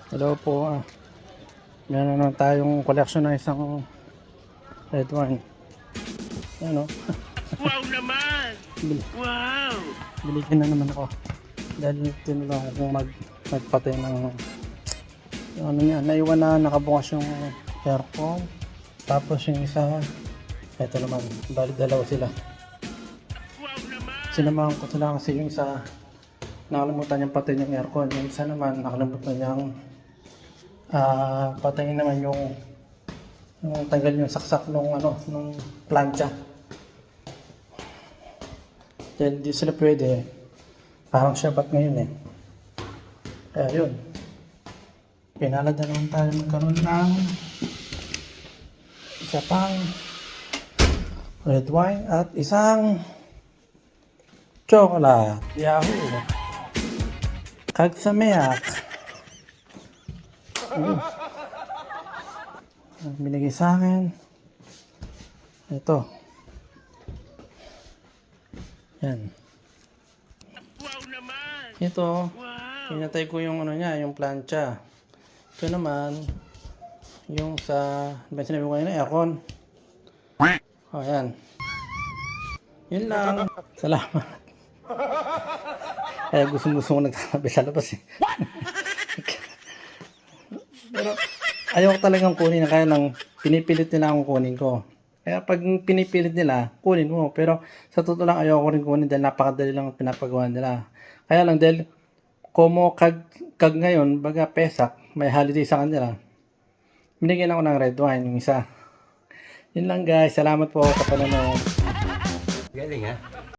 Hello po. Meron na tayong collection ng isang red wine. Ano? Wow naman! Wow! Biligyan na naman ako. Dahil tinulungan ko kung magpatay ng ano niya. Naiwan na nakabukas yung aircon. Tapos yung isa, eto naman. Bali dalawa sila. Wow naman! Sinamahan ko sila kasi yung isa nakalimutan niyang patayin yung aircon. Yung isa naman nakalimutan niyang patayin naman yung tanggal yung saksak nung nung plancha. Dahil di sila pwede, parang Shabbat ngayon eh. Kaya yun, pinalad na naman tayo magkaroon ng isa pang red wine at isang chocolate. Yahoo! Kagsameyak. Binigay sa akin. Ito. Yan. Wow naman! Ito. Wow! Pinatay ko yung ano niya, yung plancha. Ito naman, yung sa, ba sinabi ko kanina, aircon. O, yan. Yun lang. Salamat. Kaya gusto ko nagtatabi sa labas eh. Pero ayaw ko talagang kunin, kaya lang pinipilit nila akong kunin ko. Kaya pag pinipilit nila, kunin mo. Pero sa totoo lang ayaw ko rin kunin dahil napakadali lang pinapagawa nila. Kaya lang dahil como kag ngayon, baga Pesak, may holiday sa kanila. Binigyan ako ng red wine, yung isa. Yun lang guys, salamat po sa panonood. Galing ha?